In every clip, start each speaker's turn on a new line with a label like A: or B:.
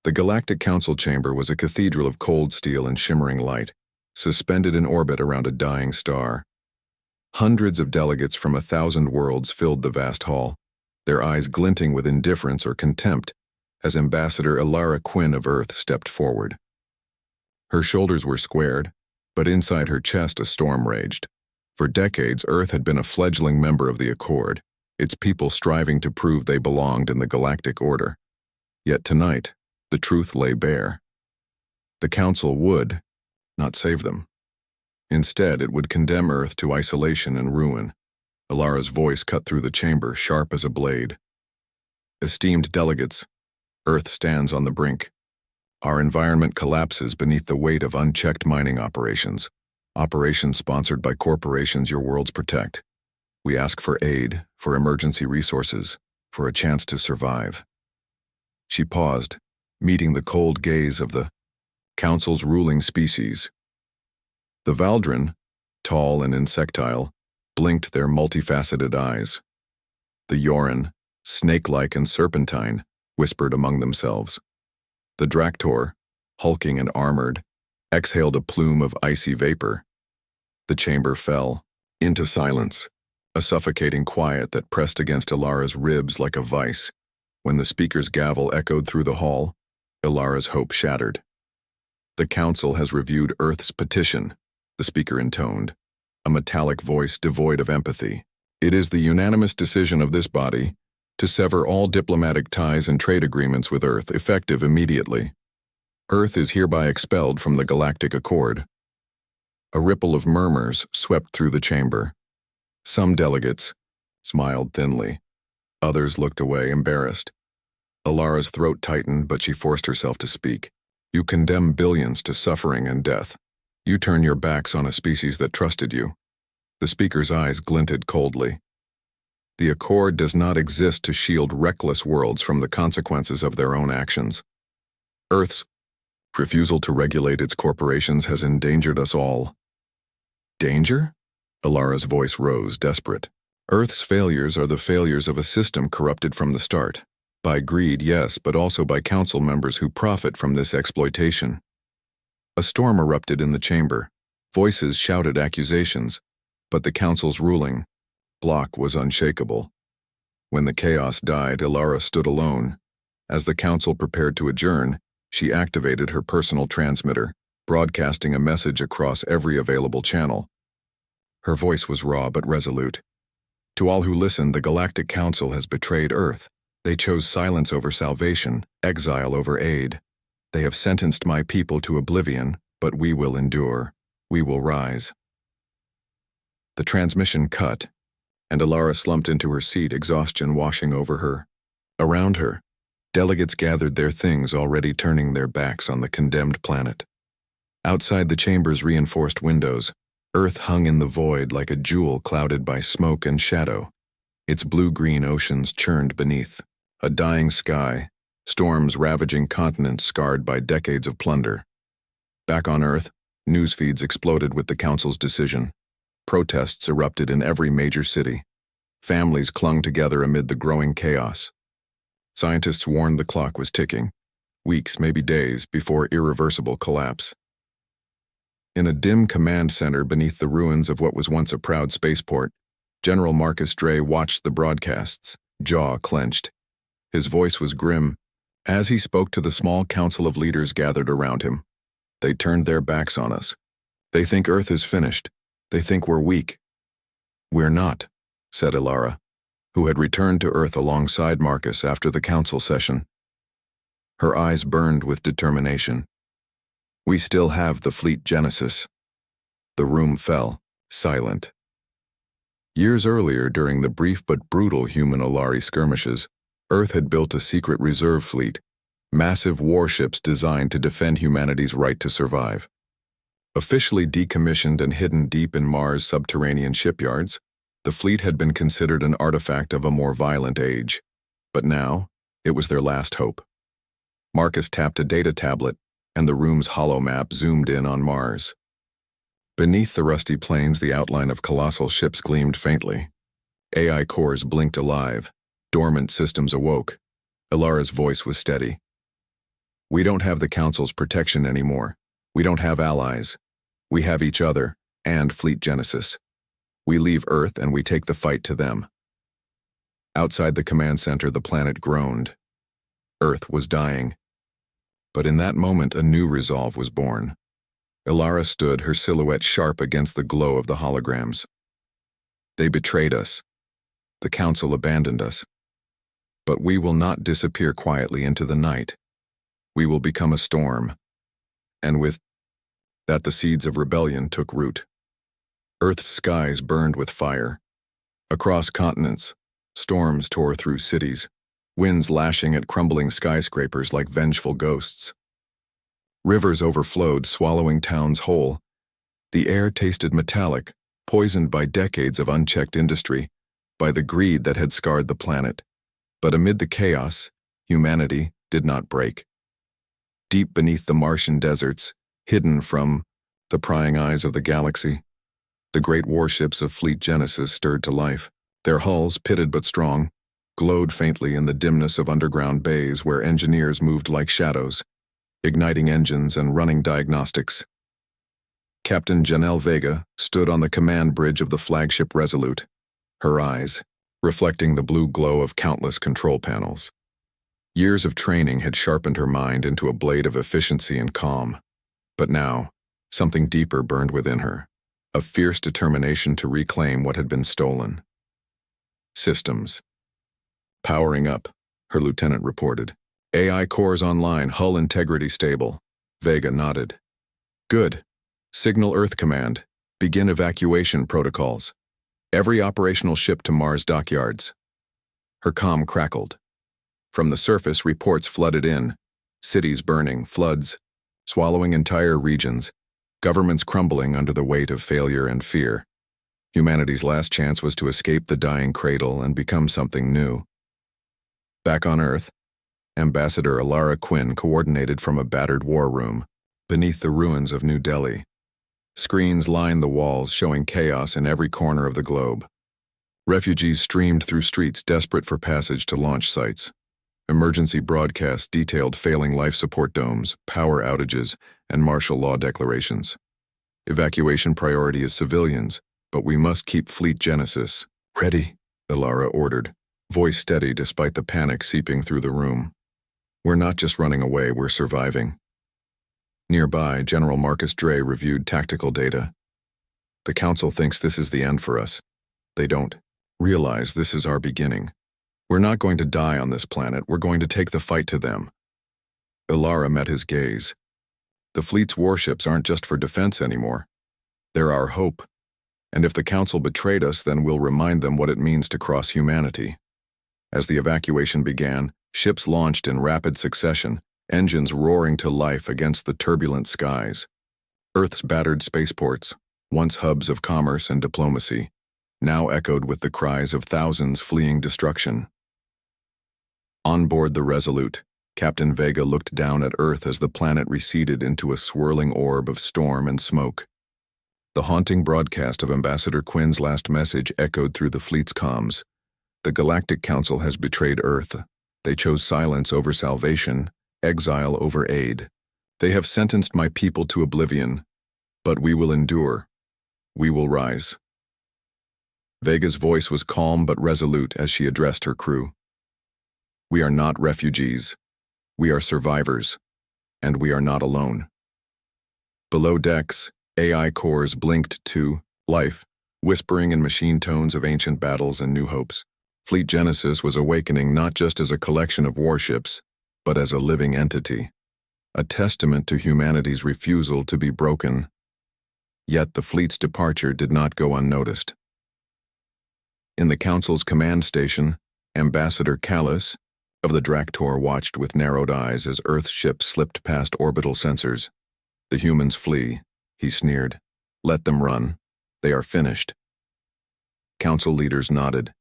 A: The Galactic Council chamber was a cathedral of cold steel and shimmering light, suspended in orbit around a dying star. Hundreds of delegates from 1,000 worlds filled the vast hall, their eyes glinting with indifference or contempt as Ambassador Ilara Quinn of Earth stepped forward. Her shoulders were squared, but inside her chest a storm raged. For decades, Earth had been a fledgling member of the Accord, its people striving to prove they belonged in the Galactic Order. Yet tonight, the truth lay bare. The Council would not save them. Instead, it would condemn Earth to isolation and ruin. Ilara's voice cut through the chamber, sharp as a blade. Esteemed delegates, Earth stands on the brink. Our environment collapses beneath the weight of unchecked mining operations sponsored by corporations your worlds protect. We ask for aid, for emergency resources, for a chance to survive. She paused, meeting the cold gaze of the Council's ruling species. The Valdrin, tall and insectile, blinked their multifaceted eyes. The Yoran, snake-like and serpentine, whispered among themselves. The Draktor, hulking and armored, exhaled a plume of icy vapor. The chamber fell into silence, a suffocating quiet that pressed against Ilara's ribs like a vice. When the speaker's gavel echoed through the hall, Ilara's hope shattered. The Council has reviewed Earth's petition, the speaker intoned, a metallic voice devoid of empathy. It is the unanimous decision of this body to sever all diplomatic ties and trade agreements with Earth, effective immediately. Earth is hereby expelled from the Galactic Accord. A ripple of murmurs swept through the chamber. Some delegates smiled thinly. Others looked away, embarrassed. Ilara's throat tightened, but she forced herself to speak. You condemn billions to suffering and death. You turn your backs on a species that trusted you. The speaker's eyes glinted coldly. The Accord does not exist to shield reckless worlds from the consequences of their own actions. Earth's refusal to regulate its corporations has endangered us all. Danger? Ilara's voice rose, desperate. Earth's failures are the failures of a system corrupted from the start. By greed, yes, but also by Council members who profit from this exploitation. A storm erupted in the chamber. Voices shouted accusations, but the Council's ruling block was unshakable. When the chaos died, Ilara stood alone. As the Council prepared to adjourn, she activated her personal transmitter, broadcasting a message across every available channel. Her voice was raw but resolute. To all who listened, the Galactic Council has betrayed Earth. They chose silence over salvation, exile over aid. They have sentenced my people to oblivion, but we will endure. We will rise. The transmission cut, and Ilara slumped into her seat, exhaustion washing over her. Around her, delegates gathered their things, already turning their backs on the condemned planet. Outside the chamber's reinforced windows, Earth hung in the void like a jewel clouded by smoke and shadow. Its blue-green oceans churned beneath. A dying sky, storms ravaging continents scarred by decades of plunder. Back on Earth, news feeds exploded with the Council's decision. Protests erupted in every major city. Families clung together amid the growing chaos. Scientists warned the clock was ticking, weeks, maybe days, before irreversible collapse. In a dim command center beneath the ruins of what was once a proud spaceport, General Marcus Dre watched the broadcasts, jaw clenched. His voice was grim, as he spoke to the small council of leaders gathered around him. They turned their backs on us. They think Earth is finished. They think we're weak. We're not, said Ilara, who had returned to Earth alongside Marcus after the council session. Her eyes burned with determination. We still have the fleet Genesis. The room fell, silent. Years earlier, during the brief but brutal human-Olari skirmishes, Earth had built a secret reserve fleet, massive warships designed to defend humanity's right to survive. Officially decommissioned and hidden deep in Mars' subterranean shipyards, the fleet had been considered an artifact of a more violent age. But now, it was their last hope. Marcus tapped a data tablet, and the room's hollow map zoomed in on Mars. Beneath the rusty plains, the outline of colossal ships gleamed faintly. AI cores blinked alive. Dormant systems awoke. Ilara's voice was steady. We don't have the Council's protection anymore. We don't have allies. We have each other and Fleet Genesis. We leave Earth and we take the fight to them. Outside the command center, the planet groaned. Earth was dying. But in that moment, a new resolve was born. Ilara stood, her silhouette sharp against the glow of the holograms. They betrayed us. The Council abandoned us. But we will not disappear quietly into the night. We will become a storm. And with that, the seeds of rebellion took root. Earth's skies burned with fire. Across continents, storms tore through cities, winds lashing at crumbling skyscrapers like vengeful ghosts. Rivers overflowed, swallowing towns whole. The air tasted metallic, poisoned by decades of unchecked industry, by the greed that had scarred the planet. But amid the chaos, humanity did not break. Deep beneath the Martian deserts, hidden from the prying eyes of the galaxy, the great warships of Fleet Genesis stirred to life. Their hulls, pitted but strong, glowed faintly in the dimness of underground bays where engineers moved like shadows, igniting engines and running diagnostics. Captain Janelle Vega stood on the command bridge of the flagship Resolute, her eyes reflecting the blue glow of countless control panels. Years of training had sharpened her mind into a blade of efficiency and calm. But now, something deeper burned within her, a fierce determination to reclaim what had been stolen. Systems. Powering up, her lieutenant reported. AI cores online, hull integrity stable. Vega nodded. Good. Signal Earth Command. Begin evacuation protocols. Every operational ship to Mars dockyards. Her comm crackled. From the surface, reports flooded in. Cities burning, floods, swallowing entire regions, governments crumbling under the weight of failure and fear. Humanity's last chance was to escape the dying cradle and become something new. Back on Earth, Ambassador Ilara Quinn coordinated from a battered war room beneath the ruins of New Delhi. Screens lined the walls, showing chaos in every corner of the globe. Refugees streamed through streets desperate for passage to launch sites. Emergency broadcasts detailed failing life support domes, power outages, and martial law declarations. Evacuation priority is civilians, but we must keep Fleet Genesis ready, Ilara ordered, voice steady despite the panic seeping through the room. We're not just running away, we're surviving. Nearby, General Marcus Dre reviewed tactical data. The Council thinks this is the end for us. They don't realize this is our beginning. We're not going to die on this planet, we're going to take the fight to them. Ilara met his gaze. The fleet's warships aren't just for defense anymore. They're our hope. And if the Council betrayed us, then we'll remind them what it means to cross humanity. As the evacuation began, ships launched in rapid succession, engines roaring to life against the turbulent skies. Earth's battered spaceports, once hubs of commerce and diplomacy, now echoed with the cries of thousands fleeing destruction. On board the Resolute, Captain Vega looked down at Earth as the planet receded into a swirling orb of storm and smoke. The haunting broadcast of Ambassador Quinn's last message echoed through the fleet's comms. The Galactic Council has betrayed Earth. They chose silence over salvation, exile over aid. They have sentenced my people to oblivion, but we will endure. We will rise. Vega's voice was calm but resolute as she addressed her crew. We are not refugees. We are survivors, and we are not alone. Below decks, AI cores blinked to life, whispering in machine tones of ancient battles and new hopes. Fleet Genesis was awakening not just as a collection of warships, but as a living entity, a testament to humanity's refusal to be broken. Yet the fleet's departure did not go unnoticed. In the Council's command station, Ambassador Callis of the Draktor watched with narrowed eyes as Earth's ships slipped past orbital sensors. The humans flee, he sneered. Let them run. They are finished. Council leaders nodded,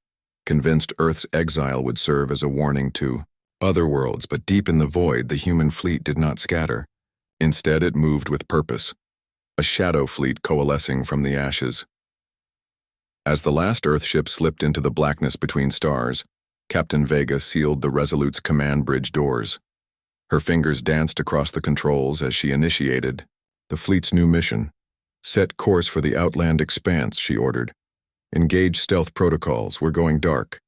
A: convinced Earth's exile would serve as a warning to other worlds, but deep in the void, the human fleet did not scatter. Instead, it moved with purpose, a shadow fleet coalescing from the ashes. As the last Earth ship slipped into the blackness between stars, Captain Vega sealed the Resolute's command bridge doors. Her fingers danced across the controls as she initiated the fleet's new mission. Set course for the Outland Expanse, she ordered. Engage stealth protocols, we're going dark.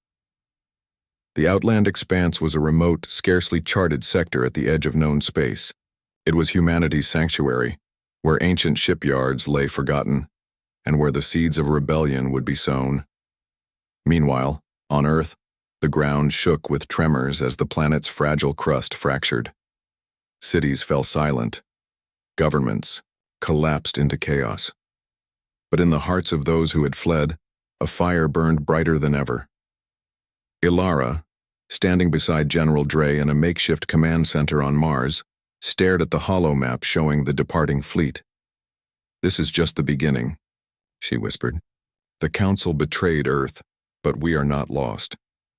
A: The Outland Expanse was a remote, scarcely charted sector at the edge of known space. It was humanity's sanctuary, where ancient shipyards lay forgotten, and where the seeds of rebellion would be sown. Meanwhile, on Earth, the ground shook with tremors as the planet's fragile crust fractured. Cities fell silent. Governments collapsed into chaos. But in the hearts of those who had fled, a fire burned brighter than ever. Ilara, standing beside General Dre in a makeshift command center on Mars, stared at the holomap showing the departing fleet. "This is just the beginning," she whispered. "The Council betrayed Earth, but we are not lost.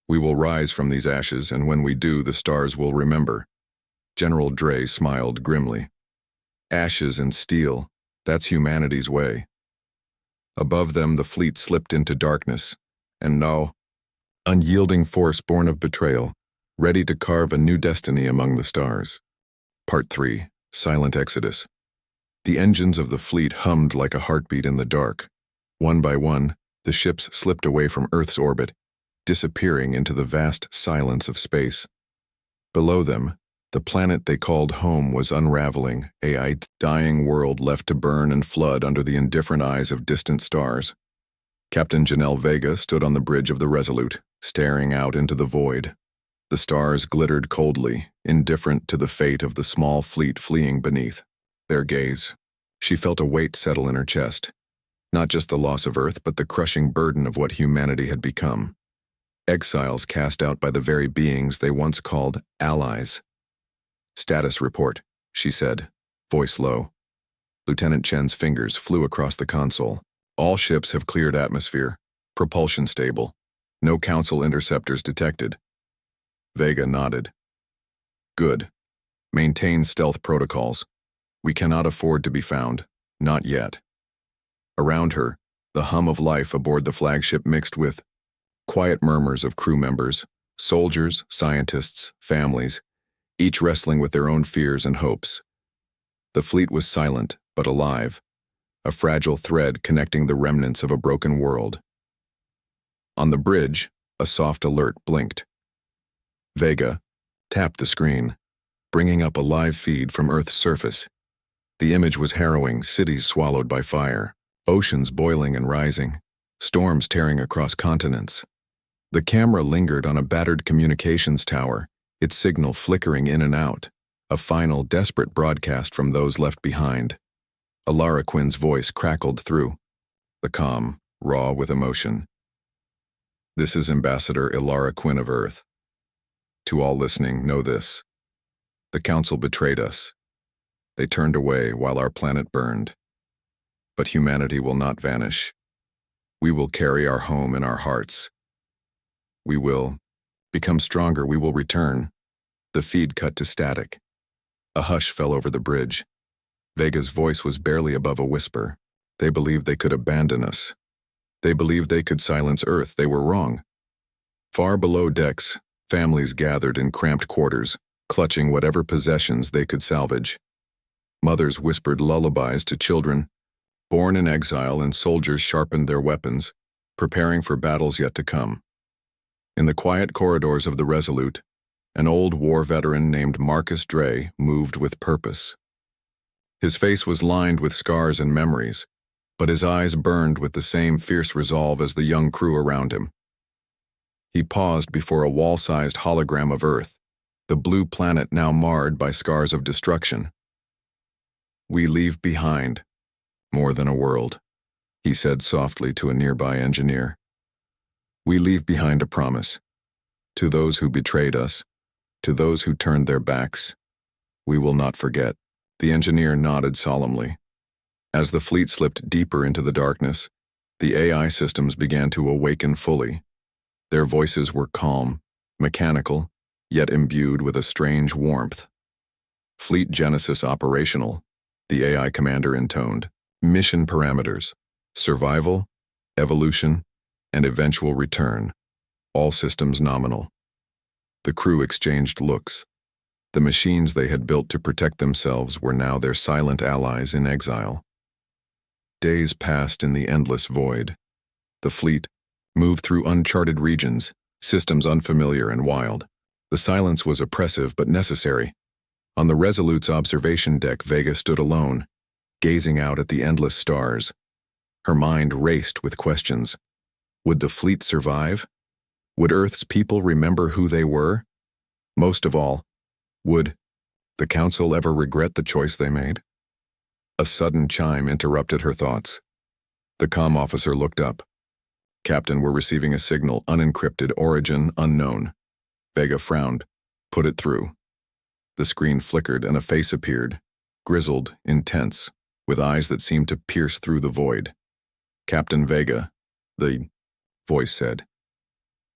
A: We will rise from these ashes, and when we do, the stars will remember." General Dre smiled grimly. "Ashes and steel, that's humanity's way." Above them, the fleet slipped into darkness, and no, unyielding force born of betrayal, ready to carve a new destiny among the stars. Part 3. Silent Exodus. The engines of the fleet hummed like a heartbeat in the dark. One by one, the ships slipped away from Earth's orbit, disappearing into the vast silence of space. Below them, the planet they called home was unraveling, a dying world left to burn and flood under the indifferent eyes of distant stars. Captain Janelle Vega stood on the bridge of the Resolute, staring out into the void. The stars glittered coldly, indifferent to the fate of the small fleet fleeing beneath their gaze. She felt a weight settle in her chest. Not just the loss of Earth, but the crushing burden of what humanity had become. Exiles cast out by the very beings they once called allies. "Status report," she said, voice low. Lieutenant Chen's fingers flew across the console. "All ships have cleared atmosphere. Propulsion stable. No Council interceptors detected." Vega nodded. "Good. Maintain stealth protocols. We cannot afford to be found. Not yet." Around her, the hum of life aboard the flagship mixed with quiet murmurs of crew members, soldiers, scientists, families, each wrestling with their own fears and hopes. The fleet was silent, but alive, a fragile thread connecting the remnants of a broken world. On the bridge, a soft alert blinked. Vega tapped the screen, bringing up a live feed from Earth's surface. The image was harrowing, cities swallowed by fire, oceans boiling and rising, storms tearing across continents. The camera lingered on a battered communications tower, its signal flickering in and out, a final, desperate broadcast from those left behind. Ilara Quinn's voice crackled through the comm, raw with emotion. "This is Ambassador Ilara Quinn of Earth. To all listening, know this. The Council betrayed us. They turned away while our planet burned. But humanity will not vanish. We will carry our home in our hearts. We will become stronger, we will return." The feed cut to static. A hush fell over the bridge. Vega's voice was barely above a whisper. "They believed they could abandon us. They believed they could silence Earth. They were wrong." Far below decks, families gathered in cramped quarters, clutching whatever possessions they could salvage. Mothers whispered lullabies to children born in exile, and soldiers sharpened their weapons, preparing for battles yet to come. In the quiet corridors of the Resolute, an old war veteran named Marcus Dre moved with purpose. His face was lined with scars and memories, but his eyes burned with the same fierce resolve as the young crew around him. He paused before a wall-sized hologram of Earth, the blue planet now marred by scars of destruction. "We leave behind more than a world," he said softly to a nearby engineer. "We leave behind a promise. To those who betrayed us, to those who turned their backs, we will not forget." The engineer nodded solemnly. As the fleet slipped deeper into the darkness, the AI systems began to awaken fully. Their voices were calm, mechanical, yet imbued with a strange warmth. "Fleet Genesis operational," the AI commander intoned. "Mission parameters: survival, evolution, and eventual return. All systems nominal." The crew exchanged looks. The machines they had built to protect themselves were now their silent allies in exile. Days passed in the endless void. The fleet moved through uncharted regions, systems unfamiliar and wild. The silence was oppressive but necessary. On the Resolute's observation deck, Vega stood alone, gazing out at the endless stars. Her mind raced with questions. Would the fleet survive? Would Earth's people remember who they were? Most of all, would the Council ever regret the choice they made? A sudden chime interrupted her thoughts. The comm officer looked up. Captain, we're receiving a signal, unencrypted, origin unknown. Vega frowned. Put it through. The screen flickered and a face appeared, grizzled, intense, with eyes that seemed to pierce through the void. Captain Vega, the voice said.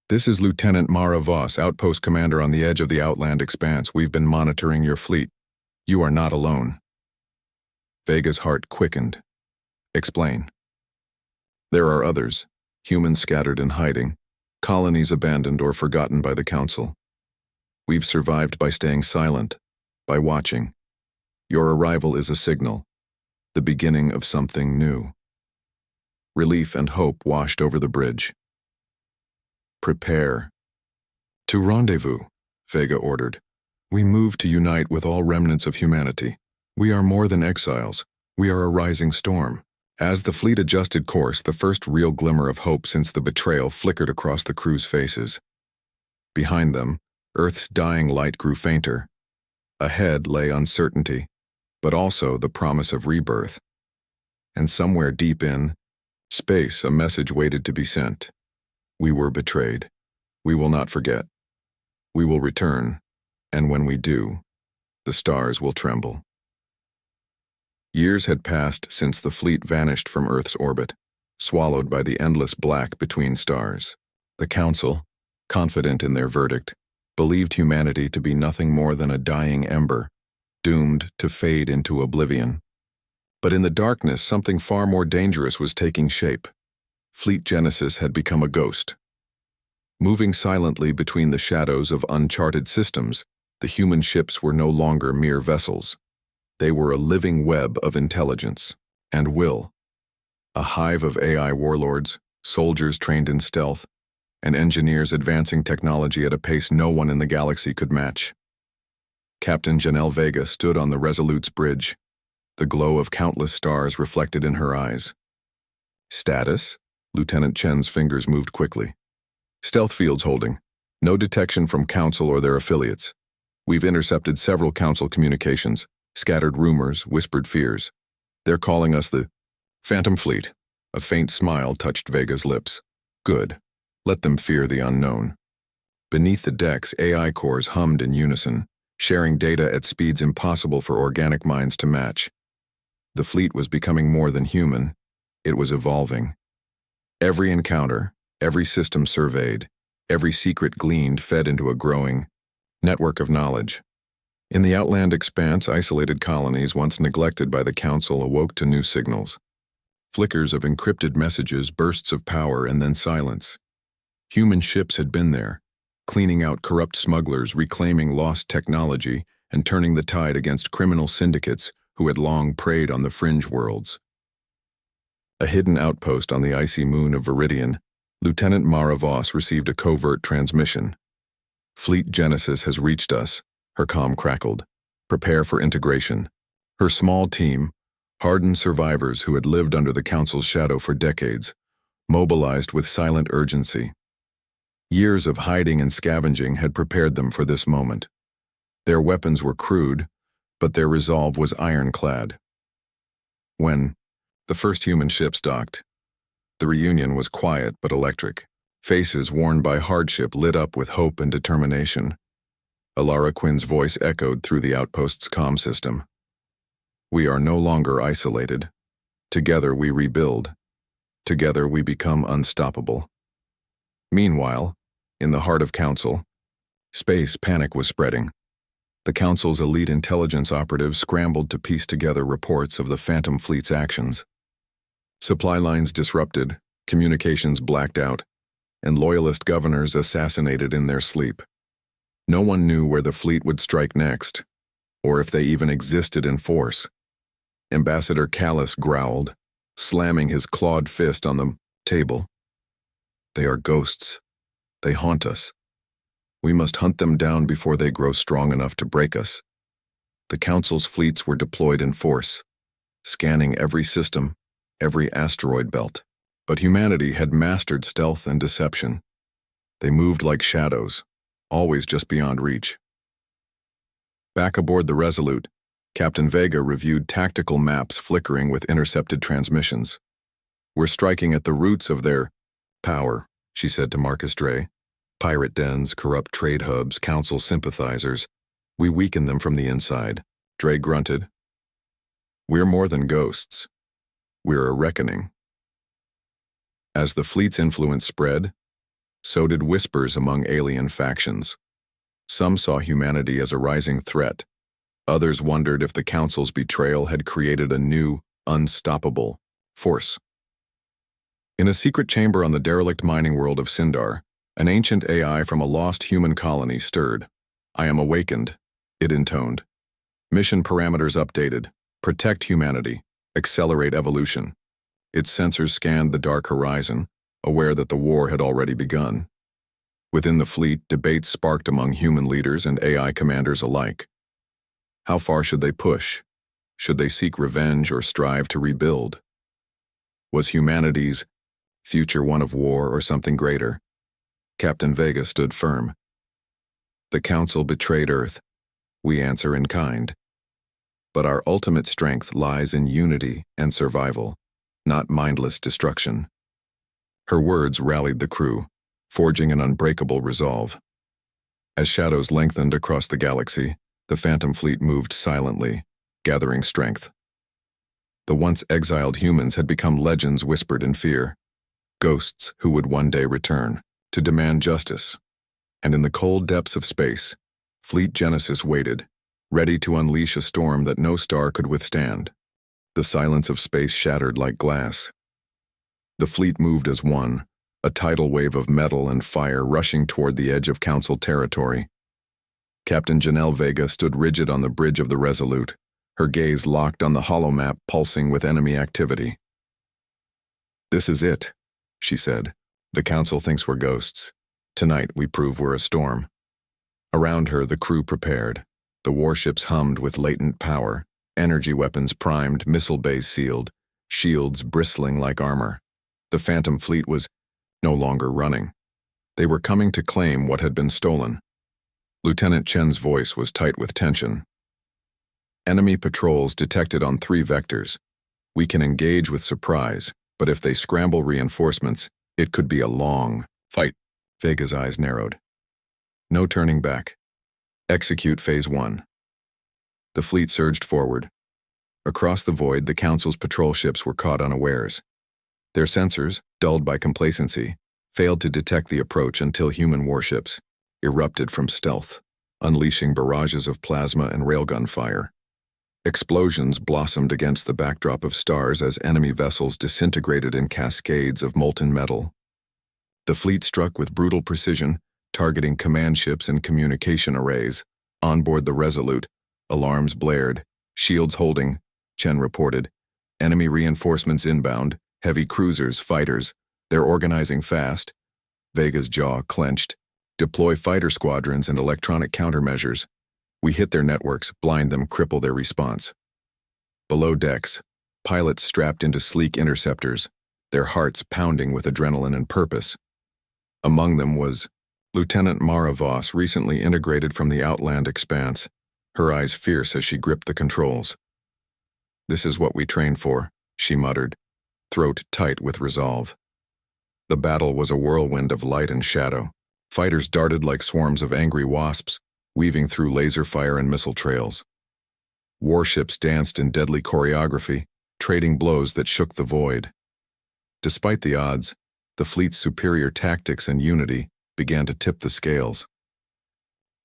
A: This is Lieutenant Mara Voss, outpost commander on the edge of the Outland Expanse. We've been monitoring your fleet. You are not alone. Vega's heart quickened. Explain. There are others, humans scattered and hiding, colonies abandoned or forgotten by the Council. We've survived by staying silent, by watching. Your arrival is a signal, the beginning of something new. Relief and hope washed over the bridge. Prepare. To rendezvous, Vega ordered. We move to unite with all remnants of humanity. We are more than exiles. We are a rising storm. As the fleet adjusted course, the first real glimmer of hope since the betrayal flickered across the crew's faces. Behind them, Earth's dying light grew fainter. Ahead lay uncertainty, but also the promise of rebirth. And somewhere deep in space, a message waited to be sent. We were betrayed. We will not forget. We will return, and when we do, the stars will tremble. Years had passed since the fleet vanished from Earth's orbit, swallowed by the endless black between stars. The Council, confident in their verdict, believed humanity to be nothing more than a dying ember, doomed to fade into oblivion. But in the darkness, something far more dangerous was taking shape. Fleet Genesis had become a ghost. Moving silently between the shadows of uncharted systems, the human ships were no longer mere vessels. They were a living web of intelligence and will, a hive of AI warlords, soldiers trained in stealth, and engineers advancing technology at a pace no one in the galaxy could match. Captain Janelle Vega stood on the Resolute's bridge, the glow of countless stars reflected in her eyes. Status? Lieutenant Chen's fingers moved quickly. Stealth fields holding. No detection from Council or their affiliates. We've intercepted several Council communications, scattered rumors, whispered fears. They're calling us the Phantom Fleet. A faint smile touched Vega's lips. Good. Let them fear the unknown. Beneath the decks, AI cores hummed in unison, sharing data at speeds impossible for organic minds to match. The fleet was becoming more than human. It was evolving. Every encounter, every system surveyed, every secret gleaned fed into a growing network of knowledge. In the Outland Expanse, isolated colonies once neglected by the Council awoke to new signals. Flickers of encrypted messages, bursts of power, and then silence. Human ships had been there, cleaning out corrupt smugglers, reclaiming lost technology, and turning the tide against criminal syndicates who had long preyed on the fringe worlds. A hidden outpost on the icy moon of Viridian, Lieutenant Mara Voss received a covert transmission. Fleet Genesis has reached us, her comm crackled. Prepare for integration. Her small team, hardened survivors who had lived under the Council's shadow for decades, mobilized with silent urgency. Years of hiding and scavenging had prepared them for this moment. Their weapons were crude, but their resolve was ironclad. When the first human ships docked, the reunion was quiet but electric. Faces worn by hardship lit up with hope and determination. Alara Quinn's voice echoed through the outpost's comm system. We are no longer isolated. Together we rebuild. Together we become unstoppable. Meanwhile, in the heart of Council, space panic was spreading. The Council's elite intelligence operatives scrambled to piece together reports of the Phantom Fleet's actions. Supply lines disrupted, communications blacked out, and loyalist governors assassinated in their sleep. No one knew where the fleet would strike next, or if they even existed in force. Ambassador Callus growled, slamming his clawed fist on the table. They are ghosts. They haunt us. We must hunt them down before they grow strong enough to break us. The Council's fleets were deployed in force, scanning every system, every asteroid belt. But humanity had mastered stealth and deception. They moved like shadows, always just beyond reach. Back aboard the Resolute, Captain Vega reviewed tactical maps flickering with intercepted transmissions. "We're striking at the roots of their power," she said to Marcus Dre. "Pirate dens, corrupt trade hubs, Council sympathizers. We weaken them from the inside." Dre grunted. "We're more than ghosts. We're a reckoning." As the fleet's influence spread, so did whispers among alien factions. Some saw humanity as a rising threat. Others wondered if the Council's betrayal had created a new, unstoppable force. In a secret chamber on the derelict mining world of Sindar, an ancient AI from a lost human colony stirred. "I am awakened," it intoned. "Mission parameters updated. Protect humanity. Accelerate evolution." Its sensors scanned the dark horizon, aware that the war had already begun. Within the fleet, debates sparked among human leaders and AI commanders alike. How far should they push? Should they seek revenge or strive to rebuild? Was humanity's future one of war or something greater? Captain Vega stood firm. "The Council betrayed Earth. We answer in kind. But our ultimate strength lies in unity and survival, not mindless destruction." Her words rallied the crew, forging an unbreakable resolve. As shadows lengthened across the galaxy, the Phantom Fleet moved silently, gathering strength. The once exiled humans had become legends whispered in fear, ghosts who would one day return to demand justice. And in the cold depths of space, Fleet Genesis waited, ready to unleash a storm that no star could withstand. The silence of space shattered like glass. The fleet moved as one, a tidal wave of metal and fire rushing toward the edge of Council territory. Captain Janelle Vega stood rigid on the bridge of the Resolute, her gaze locked on the holomap pulsing with enemy activity. "This is it," she said. "The Council thinks we're ghosts. Tonight we prove we're a storm." Around her, the crew prepared. The warships hummed with latent power, energy weapons primed, missile bays sealed, shields bristling like armor. The Phantom Fleet was no longer running. They were coming to claim what had been stolen. Lieutenant Chen's voice was tight with tension. "Enemy patrols detected on 3 vectors. We can engage with surprise, but if they scramble reinforcements, it could be a long fight." Vega's eyes narrowed. "No turning back. Execute Phase 1. The fleet surged forward. Across the void, the Council's patrol ships were caught unawares. Their sensors, dulled by complacency, failed to detect the approach until human warships erupted from stealth, unleashing barrages of plasma and railgun fire. Explosions blossomed against the backdrop of stars as enemy vessels disintegrated in cascades of molten metal. The fleet struck with brutal precision, targeting command ships and communication arrays. On board the Resolute, alarms blared, shields holding, Chen reported. Enemy reinforcements inbound, heavy cruisers, fighters. They're organizing fast. Vega's jaw clenched. Deploy fighter squadrons and electronic countermeasures. We hit their networks, blind them, cripple their response. Below decks, pilots strapped into sleek interceptors, their hearts pounding with adrenaline and purpose. Among them was Lieutenant Mara Voss, recently integrated from the Outland Expanse, her eyes fierce as she gripped the controls. "This is what we trained for," she muttered, throat tight with resolve. The battle was a whirlwind of light and shadow. Fighters darted like swarms of angry wasps, weaving through laser fire and missile trails. Warships danced in deadly choreography, trading blows that shook the void. Despite the odds, the fleet's superior tactics and unity began to tip the scales.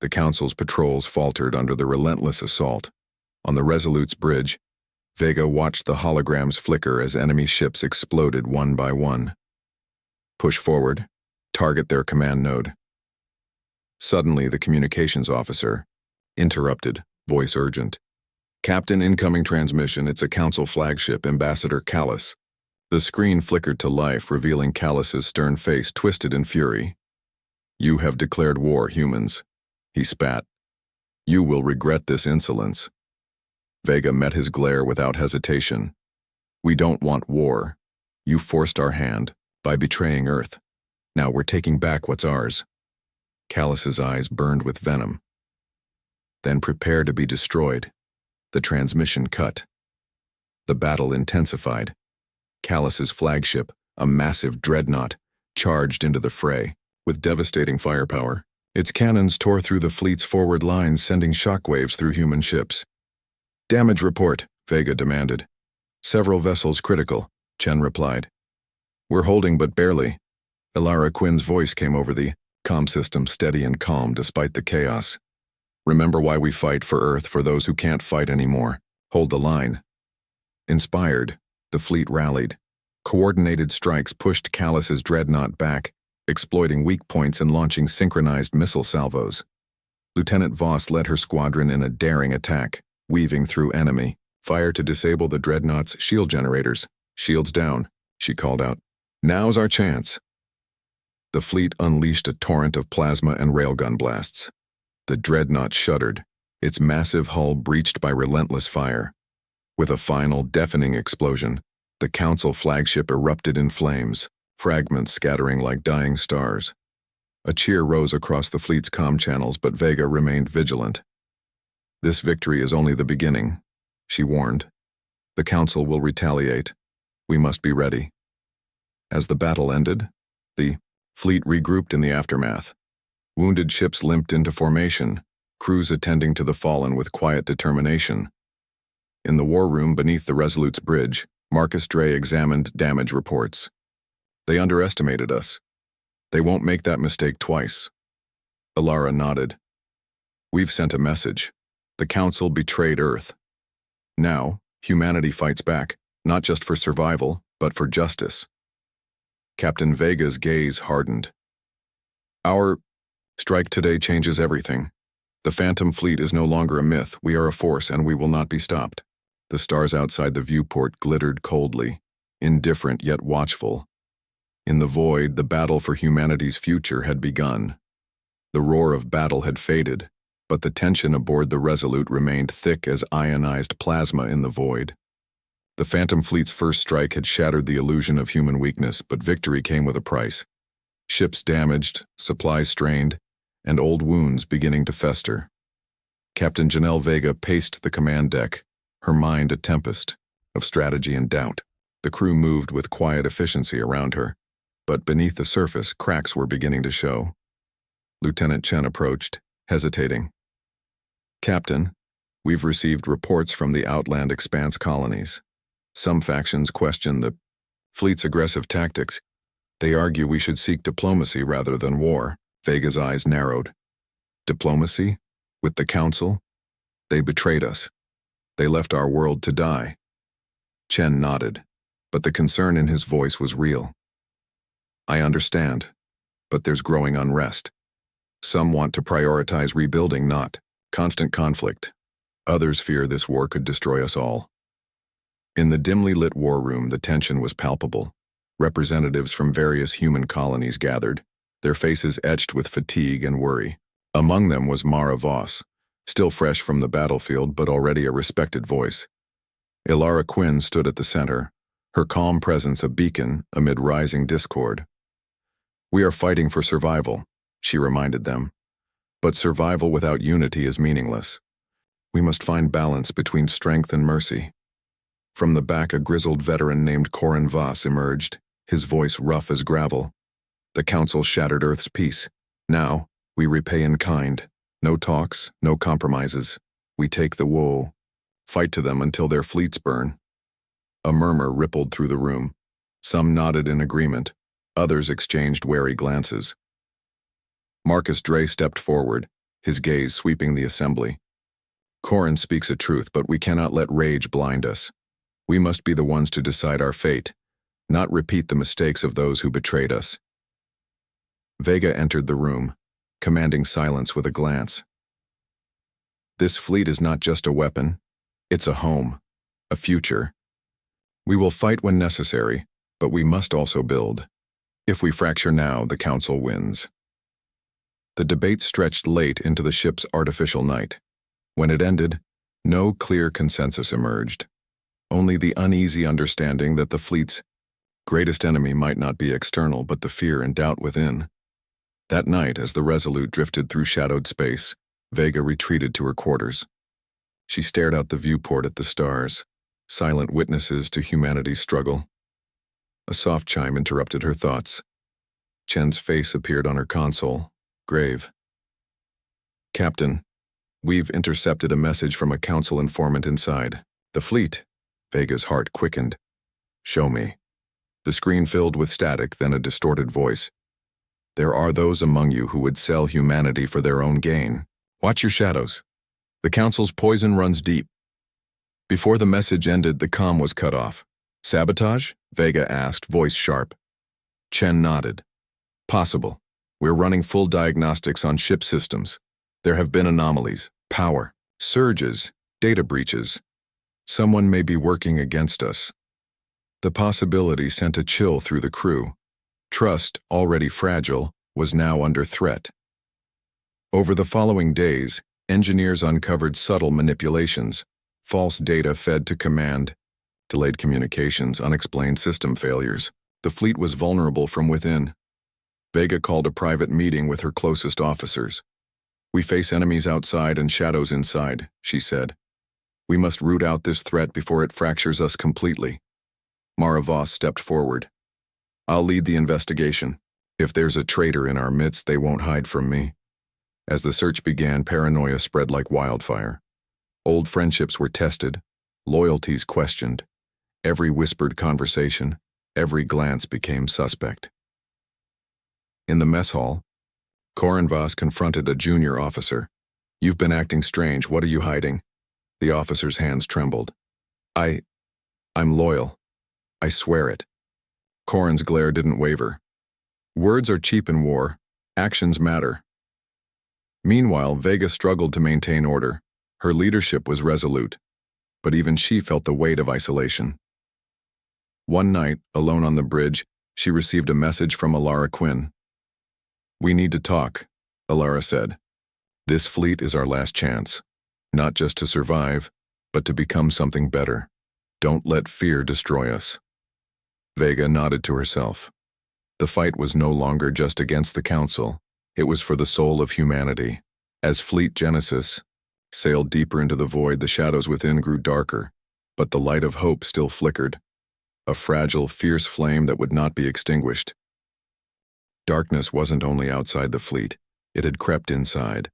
A: The Council's patrols faltered under the relentless assault. On the Resolute's bridge, Vega watched the holograms flicker as enemy ships exploded one by one. "Push forward. Target their command node." Suddenly, the communications officer interrupted, voice urgent. Captain, incoming transmission, it's a council flagship, Ambassador Callus. The screen flickered to life, revealing Callus's stern face twisted in fury. You have declared war, humans. He spat. You will regret this insolence. Vega met his glare without hesitation. We don't want war. You forced our hand by betraying Earth. Now we're taking back what's ours. Callus's eyes burned with venom. Then prepare to be destroyed. The transmission cut. The battle intensified. Callus's flagship, a massive dreadnought, charged into the fray with devastating firepower. Its cannons tore through the fleet's forward lines, sending shockwaves through human ships. Damage report, Vega demanded. Several vessels critical, Chen replied. We're holding but barely. Ilara Quinn's voice came over the comm system, steady and calm despite the chaos. Remember why we fight for Earth, for those who can't fight anymore. Hold the line. Inspired, the fleet rallied. Coordinated strikes pushed Callus's dreadnought back, exploiting weak points and launching synchronized missile salvos. Lieutenant Voss led her squadron in a daring attack, weaving through enemy fire to disable the dreadnought's shield generators. Shields down, she called out. Now's our chance. The fleet unleashed a torrent of plasma and railgun blasts. The dreadnought shuddered, its massive hull breached by relentless fire. With a final, deafening explosion, the Council flagship erupted in flames, fragments scattering like dying stars. A cheer rose across the fleet's comm channels, but Vega remained vigilant. This victory is only the beginning, she warned. The Council will retaliate. We must be ready. As the battle ended, the fleet regrouped in the aftermath. Wounded ships limped into formation, crews attending to the fallen with quiet determination. In the war room beneath the Resolute's bridge, Marcus Dre examined damage reports. They underestimated us. They won't make that mistake twice. Ilara nodded. We've sent a message. The Council betrayed Earth. Now, humanity fights back, not just for survival, but for justice. Captain Vega's gaze hardened. Our strike today changes everything. The Phantom Fleet is no longer a myth. We are a force, and we will not be stopped. The stars outside the viewport glittered coldly, indifferent yet watchful. In the void, the battle for humanity's future had begun. The roar of battle had faded, but the tension aboard the Resolute remained thick as ionized plasma in the void. The Phantom Fleet's first strike had shattered the illusion of human weakness, but victory came with a price. Ships damaged, supplies strained, and old wounds beginning to fester. Captain Janelle Vega paced the command deck, her mind a tempest of strategy and doubt. The crew moved with quiet efficiency around her, but beneath the surface, cracks were beginning to show. Lieutenant Chen approached, hesitating. Captain, we've received reports from the Outland Expanse colonies. Some factions question the fleet's aggressive tactics. They argue we should seek diplomacy rather than war. Vega's eyes narrowed. Diplomacy? With the Council? They betrayed us. They left our world to die. Chen nodded, but the concern in his voice was real. I understand, but there's growing unrest. Some want to prioritize rebuilding, not constant conflict. Others fear this war could destroy us all. In the dimly lit war room, the tension was palpable. Representatives from various human colonies gathered, their faces etched with fatigue and worry. Among them was Mara Voss, still fresh from the battlefield but already a respected voice. Ilara Quinn stood at the center, her calm presence a beacon amid rising discord. We are fighting for survival, she reminded them. But survival without unity is meaningless. We must find balance between strength and mercy. From the back, a grizzled veteran named Corin Voss emerged, his voice rough as gravel. The Council shattered Earth's peace. Now, we repay in kind. No talks, no compromises. We take the woe. Fight to them until their fleets burn. A murmur rippled through the room. Some nodded in agreement. Others exchanged wary glances. Marcus Dre stepped forward, his gaze sweeping the assembly. Corin speaks a truth, but we cannot let rage blind us. We must be the ones to decide our fate, not repeat the mistakes of those who betrayed us. Vega entered the room, commanding silence with a glance. This fleet is not just a weapon, it's a home, a future. We will fight when necessary, but we must also build. If we fracture now, the Council wins. The debate stretched late into the ship's artificial night. When it ended, no clear consensus emerged. Only the uneasy understanding that the fleet's greatest enemy might not be external but the fear and doubt within. That night, as the Resolute drifted through shadowed space, Vega retreated to her quarters. She stared out the viewport at the stars, silent witnesses to humanity's struggle. A soft chime interrupted her thoughts. Chen's face appeared on her console, grave. "Captain, we've intercepted a message from a Council informant inside. The fleet." Vega's heart quickened. "Show me." The screen filled with static, then a distorted voice. "There are those among you who would sell humanity for their own gain. Watch your shadows. The Council's poison runs deep." Before the message ended, the comm was cut off. "Sabotage?" Vega asked, voice sharp. Chen nodded. "Possible. We're running full diagnostics on ship systems. There have been anomalies, power, surges, data breaches. Someone may be working against us." The possibility sent a chill through the crew. Trust, already fragile, was now under threat. Over the following days, engineers uncovered subtle manipulations, false data fed to command, delayed communications, unexplained system failures. The fleet was vulnerable from within. Vega called a private meeting with her closest officers. "We face enemies outside and shadows inside," she said. "We must root out this threat before it fractures us completely." Mara Voss stepped forward. "I'll lead the investigation. If there's a traitor in our midst, they won't hide from me." As the search began, paranoia spread like wildfire. Old friendships were tested, loyalties questioned. Every whispered conversation, every glance became suspect. In the mess hall, Corin Voss confronted a junior officer. "You've been acting strange. What are you hiding?" The officer's hands trembled. I'm loyal. I swear it." Corin's glare didn't waver. "Words are cheap in war. Actions matter." Meanwhile, Vega struggled to maintain order. Her leadership was resolute, but even she felt the weight of isolation. One night, alone on the bridge, she received a message from Alara Quinn. "We need to talk," Alara said. "This fleet is our last chance, not just to survive, but to become something better. Don't let fear destroy us." Vega nodded to herself. The fight was no longer just against the Council. It was for the soul of humanity. As Fleet Genesis sailed deeper into the void, the shadows within grew darker, but the light of hope still flickered, a fragile, fierce flame that would not be extinguished. Darkness wasn't only outside the fleet, it had crept inside.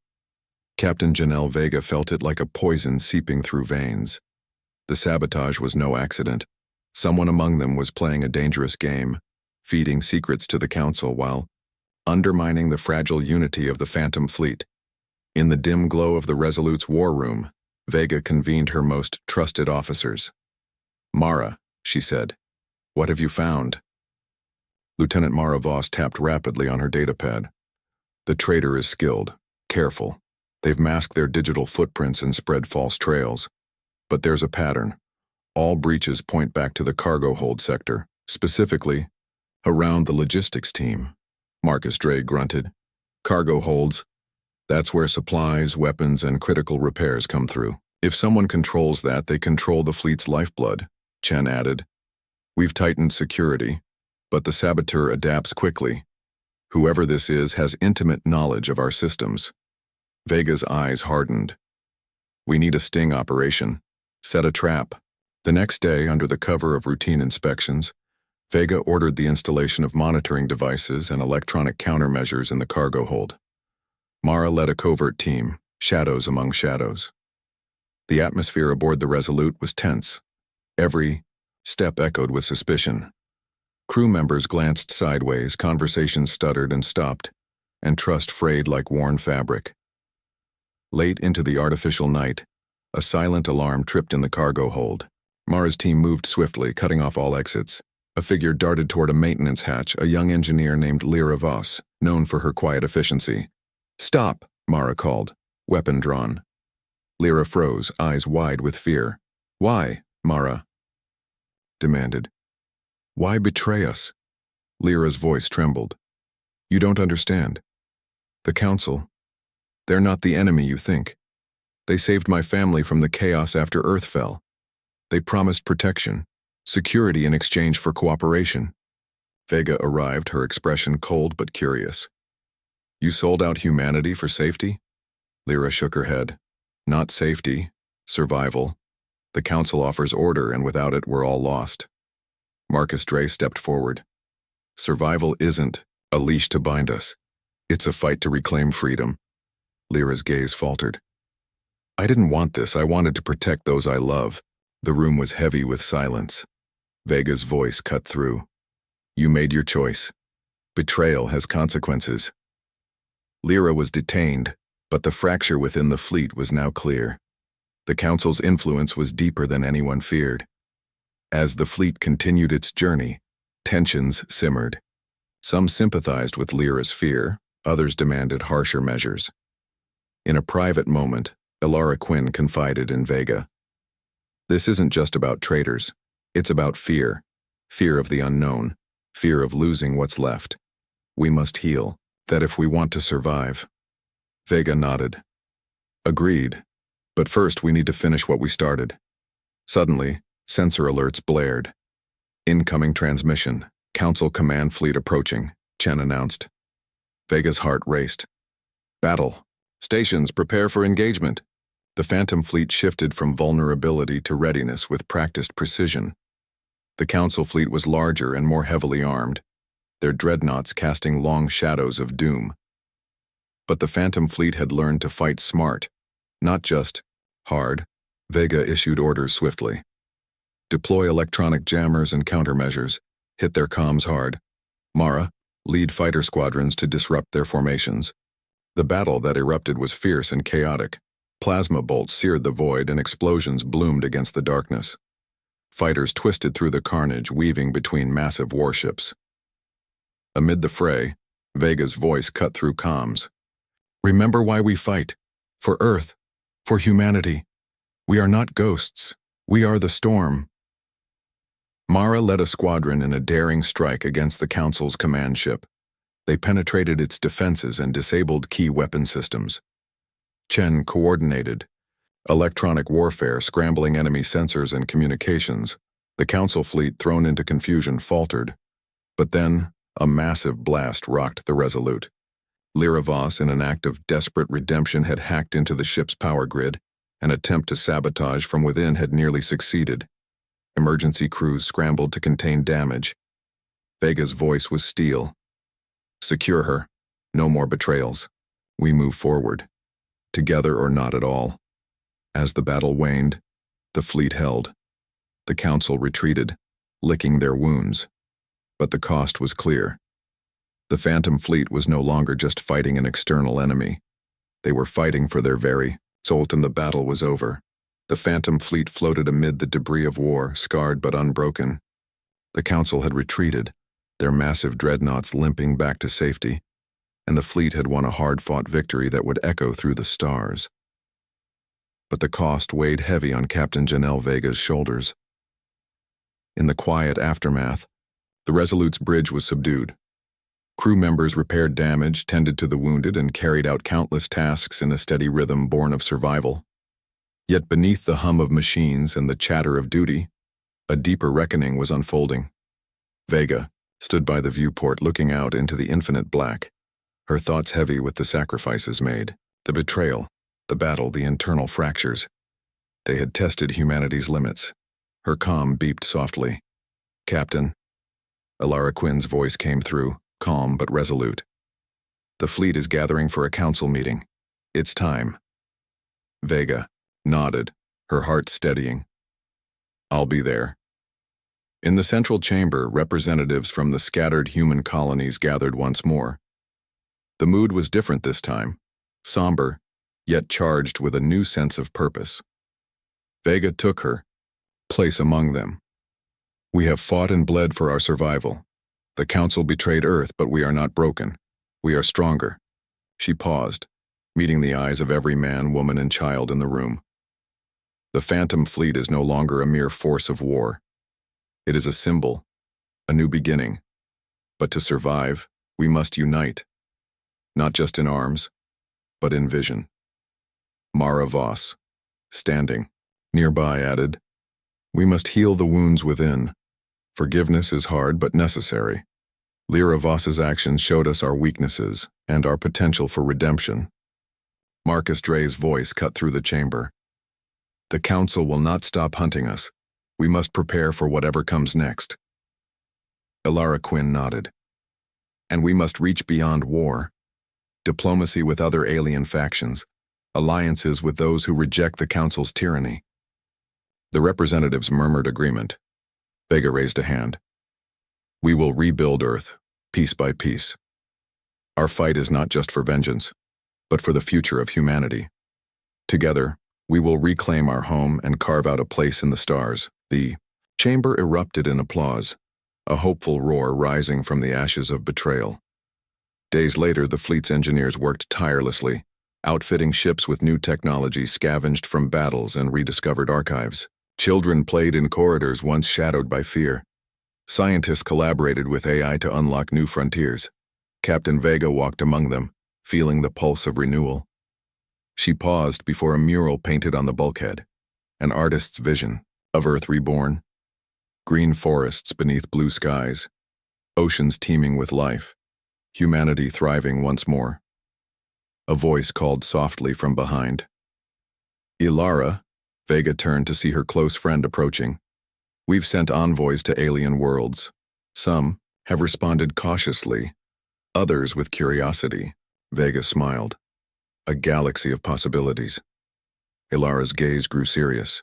A: Captain Janelle Vega felt it like a poison seeping through veins. The sabotage was no accident. Someone among them was playing a dangerous game, feeding secrets to the Council while undermining the fragile unity of the Phantom Fleet. In the dim glow of the Resolute's war room, Vega convened her most trusted officers. "Mara," she said, "what have you found?" Lieutenant Mara Voss tapped rapidly on her datapad. "The traitor is skilled, careful. They've masked their digital footprints and spread false trails. But there's a pattern. All breaches point back to the cargo hold sector, specifically around the logistics team." Marcus Drake grunted. "Cargo holds. That's where supplies, weapons, and critical repairs come through. If someone controls that, they control the fleet's lifeblood," Chen added. "We've tightened security, but the saboteur adapts quickly. Whoever this is has intimate knowledge of our systems." Vega's eyes hardened. "We need a sting operation. Set a trap." The next day, under the cover of routine inspections, Vega ordered the installation of monitoring devices and electronic countermeasures in the cargo hold. Mara led a covert team, shadows among shadows. The atmosphere aboard the Resolute was tense. Every step echoed with suspicion. Crew members glanced sideways, conversations stuttered and stopped, and trust frayed like worn fabric. Late into the artificial night, a silent alarm tripped in the cargo hold. Mara's team moved swiftly, cutting off all exits. A figure darted toward a maintenance hatch, a young engineer named Lyra Voss, known for her quiet efficiency. Stop, Mara called, weapon drawn. Lyra froze, eyes wide with fear. Why, Mara? Demanded. Why betray us? Lyra's voice trembled. You don't understand. The Council, they're not the enemy you think. They saved my family from the chaos after Earth fell. They promised protection, security in exchange for cooperation. Vega arrived, her expression cold but curious. You sold out humanity for safety? Lyra shook her head. Not safety, survival. The Council offers order, and without it, we're all lost. Marcus Dre stepped forward. Survival isn't a leash to bind us. It's a fight to reclaim freedom. Lyra's gaze faltered. I didn't want this. I wanted to protect those I love. The room was heavy with silence. Vega's voice cut through. You made your choice. Betrayal has consequences. Lyra was detained, but the fracture within the fleet was now clear. The Council's influence was deeper than anyone feared. As the fleet continued its journey, tensions simmered. Some sympathized with Lyra's fear, others demanded harsher measures. In a private moment, Elara Quinn confided in Vega. This isn't just about traitors. It's about fear. Fear of the unknown. Fear of losing what's left. We must heal. That if we want to survive. Vega nodded. Agreed. But first we need to finish what we started. Suddenly, sensor alerts blared. Incoming transmission. Council command fleet approaching, Chen announced. Vega's heart raced. Battle. Stations, prepare for engagement. The Phantom fleet shifted from vulnerability to readiness with practiced precision. The Council fleet was larger and more heavily armed, their dreadnoughts casting long shadows of doom. But the Phantom fleet had learned to fight smart, not just hard. Vega issued orders swiftly. Deploy electronic jammers and countermeasures. Hit their comms hard. Mara, lead fighter squadrons to disrupt their formations. The battle that erupted was fierce and chaotic. Plasma bolts seared the void and explosions bloomed against the darkness. Fighters twisted through the carnage, weaving between massive warships. Amid the fray, Vega's voice cut through comms. Remember why we fight. For Earth. For humanity. We are not ghosts. We are the storm. Mara led a squadron in a daring strike against the Council's command ship. They penetrated its defenses and disabled key weapon systems. Chen coordinated electronic warfare, scrambling enemy sensors and communications. The Council fleet, thrown into confusion, faltered. But then, a massive blast rocked the Resolute. Lyra Voss, in an act of desperate redemption, had hacked into the ship's power grid. An attempt to sabotage from within had nearly succeeded. Emergency crews scrambled to contain damage. Vega's voice was steel. Secure her. No more betrayals. We move forward. Together or not at all. As the battle waned, the fleet held. The Council retreated, licking their wounds. But the cost was clear. The Phantom fleet was no longer just fighting an external enemy. They were fighting for their very soul, and the battle was over. The Phantom fleet floated amid the debris of war, scarred but unbroken. The Council had retreated, their massive dreadnoughts limping back to safety, and the fleet had won a hard-fought victory that would echo through the stars. But the cost weighed heavy on Captain Janelle Vega's shoulders. In the quiet aftermath, the Resolute's bridge was subdued. Crew members repaired damage, tended to the wounded, and carried out countless tasks in a steady rhythm born of survival. Yet beneath the hum of machines and the chatter of duty, a deeper reckoning was unfolding. Vega stood by the viewport, looking out into the infinite black, her thoughts heavy with the sacrifices made, the betrayal, the battle, the internal fractures. They had tested humanity's limits. Her comm beeped softly. Captain. Elara Quinn's voice came through, calm but resolute. The fleet is gathering for a council meeting. It's time. Vega nodded, her heart steadying. I'll be there. In the central chamber, representatives from the scattered human colonies gathered once more. The mood was different this time, somber, yet charged with a new sense of purpose. Vega took her place among them. We have fought and bled for our survival. The Council betrayed Earth, but we are not broken. We are stronger. She paused, meeting the eyes of every man, woman, and child in the room. The Phantom Fleet is no longer a mere force of war. It is a symbol, a new beginning. But to survive, we must unite, not just in arms, but in vision. Mara Voss, standing nearby, added, "We must heal the wounds within. Forgiveness is hard but necessary." Lyra Voss's actions showed us our weaknesses and our potential for redemption. Marcus Dre's voice cut through the chamber. "The Council will not stop hunting us. We must prepare for whatever comes next." Ilara Quinn nodded. "And we must reach beyond war. Diplomacy with other alien factions, alliances with those who reject the Council's tyranny." The representatives murmured agreement. Vega raised a hand. "We will rebuild Earth, piece by piece. Our fight is not just for vengeance, but for the future of humanity. Together, we will reclaim our home and carve out a place in the stars." The chamber erupted in applause, a hopeful roar rising from the ashes of betrayal. Days later, the fleet's engineers worked tirelessly, outfitting ships with new technology scavenged from battles and rediscovered archives. Children played in corridors once shadowed by fear. Scientists collaborated with AI to unlock new frontiers. Captain Vega walked among them, feeling the pulse of renewal. She paused before a mural painted on the bulkhead, an artist's vision of Earth reborn. Green forests beneath blue skies, oceans teeming with life, humanity thriving once more. A voice called softly from behind. "Ilara," Vega turned to see her close friend approaching. "We've sent envoys to alien worlds. Some have responded cautiously, others with curiosity." Vega smiled. "A galaxy of possibilities." Ilara's gaze grew serious.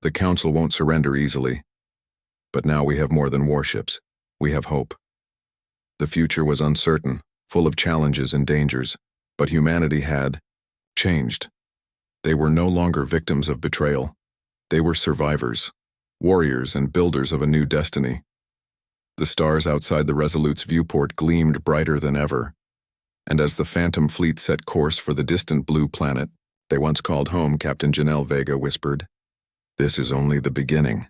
A: "The Council won't surrender easily. But now we have more than warships. We have hope." The future was uncertain, full of challenges and dangers, but humanity had changed. They were no longer victims of betrayal. They were survivors, warriors and builders of a new destiny. The stars outside the Resolute's viewport gleamed brighter than ever, and as the Phantom Fleet set course for the distant blue planet they once called home, Captain Janelle Vega whispered, "This is only the beginning."